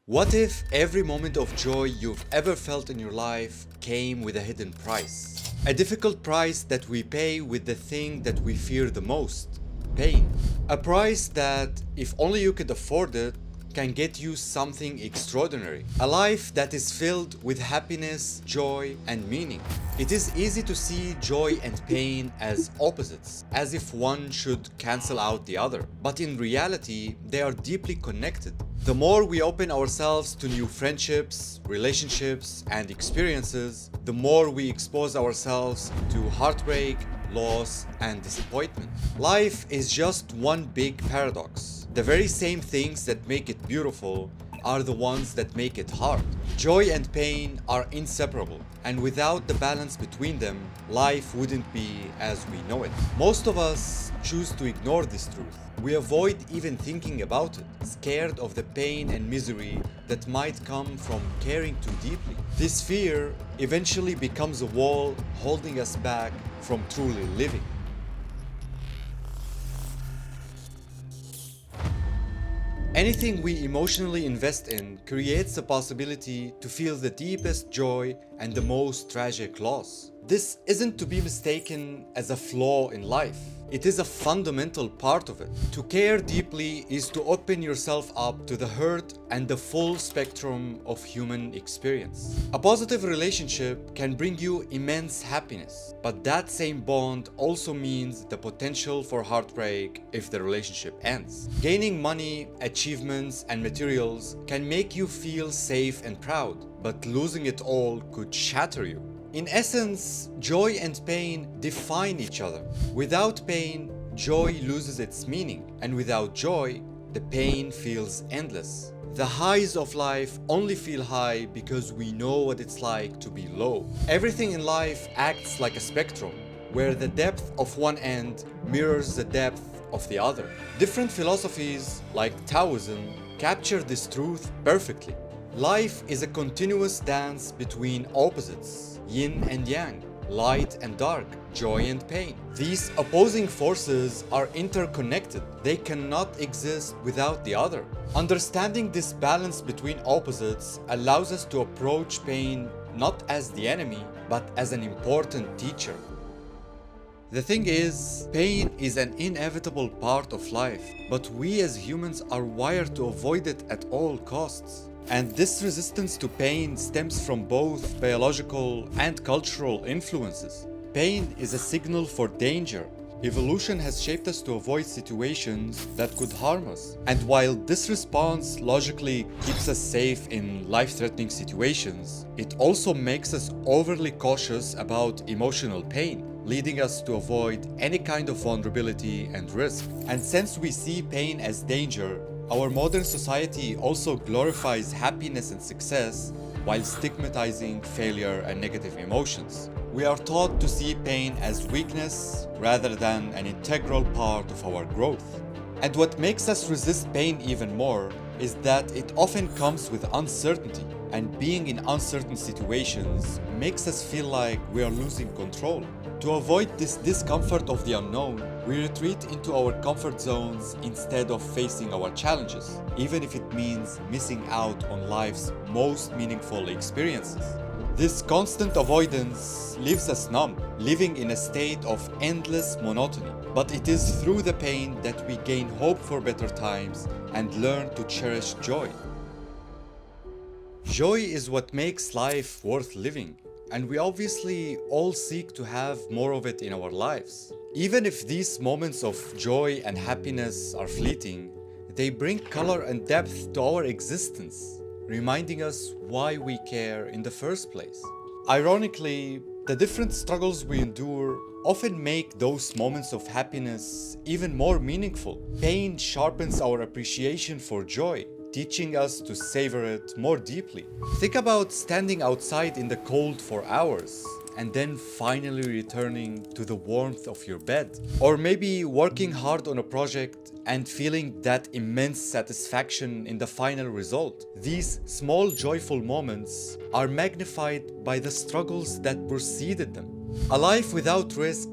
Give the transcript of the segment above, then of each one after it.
What if every moment of joy you've ever felt in your life came with a hidden price? A difficult price that we pay with the thing that we fear the most: pain. A price that, if only you could afford it, can get you something extraordinary. A life that is filled with happiness, joy, and meaning. It is easy to see joy and pain as opposites, as if one should cancel out the other. But in reality, they are deeply connected. The more we open ourselves to new friendships, relationships, and experiences, the more we expose ourselves to heartbreak, loss, and disappointment. Life is just one big paradox. The very same things that make it beautiful are the ones that make it hard. Joy and pain are inseparable, and without the balance between them, life wouldn't be as we know it. Most of us choose to ignore this truth. We avoid even thinking about it, scared of the pain and misery that might come from caring too deeply. This fear eventually becomes a wall holding us back from truly living. Anything we emotionally invest in creates the possibility to feel the deepest joy and the most tragic loss. This isn't to be mistaken as a flaw in life. It is a fundamental part of it. To care deeply is to open yourself up to the hurt and the full spectrum of human experience. A positive relationship can bring you immense happiness, but that same bond also means the potential for heartbreak if the relationship ends. Gaining money, achievements, and materials can make you feel safe and proud, but losing it all could shatter you. In essence, joy and pain define each other. Without pain, joy loses its meaning, and without joy, the pain feels endless. The highs of life only feel high because we know what it's like to be low. Everything in life acts like a spectrum, where the depth of one end mirrors the depth of the other. Different philosophies, like Taoism, capture this truth perfectly. Life is a continuous dance between opposites, yin and yang, light and dark, joy and pain. These opposing forces are interconnected. They cannot exist without the other. Understanding this balance between opposites allows us to approach pain not as the enemy, but as an important teacher. The thing is, pain is an inevitable part of life, but we as humans are wired to avoid it at all costs. And this resistance to pain stems from both biological and cultural influences. Pain is a signal for danger. Evolution has shaped us to avoid situations that could harm us. And while this response logically keeps us safe in life-threatening situations, it also makes us overly cautious about emotional pain, leading us to avoid any kind of vulnerability and risk. And since we see pain as danger, our modern society also glorifies happiness and success while stigmatizing failure and negative emotions. We are taught to see pain as weakness rather than an integral part of our growth. And what makes us resist pain even more is that it often comes with uncertainty, and being in uncertain situations makes us feel like we are losing control. To avoid this discomfort of the unknown, we retreat into our comfort zones instead of facing our challenges, even if it means missing out on life's most meaningful experiences. This constant avoidance leaves us numb, living in a state of endless monotony. But it is through the pain that we gain hope for better times and learn to cherish joy. Joy is what makes life worth living, and we obviously all seek to have more of it in our lives. Even if these moments of joy and happiness are fleeting, they bring color and depth to our existence, reminding us why we care in the first place. Ironically, the different struggles we endure often make those moments of happiness even more meaningful. Pain sharpens our appreciation for joy, teaching us to savor it more deeply. Think about standing outside in the cold for hours and then finally returning to the warmth of your bed. Or maybe working hard on a project and feeling that immense satisfaction in the final result. These small joyful moments are magnified by the struggles that preceded them. A life without risk,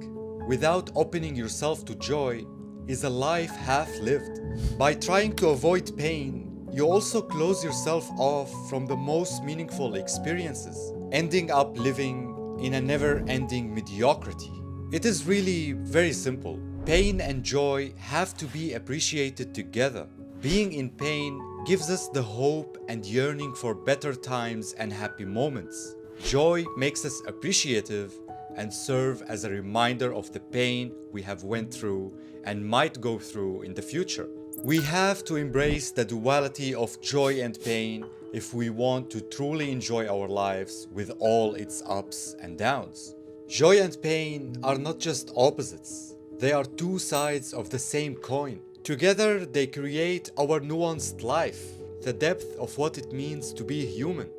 without opening yourself to joy, is a life half lived. By trying to avoid pain, you also close yourself off from the most meaningful experiences, ending up living in a never ending mediocrity. It is really very simple. Pain and joy have to be appreciated together. Being in pain gives us the hope and yearning for better times and happy moments. Joy makes us appreciative and serve as a reminder of the pain we have went through and might go through in the future. We have to embrace the duality of joy and pain if we want to truly enjoy our lives with all its ups and downs. Joy and pain are not just opposites, they are two sides of the same coin. Together, they create our nuanced life, the depth of what it means to be human.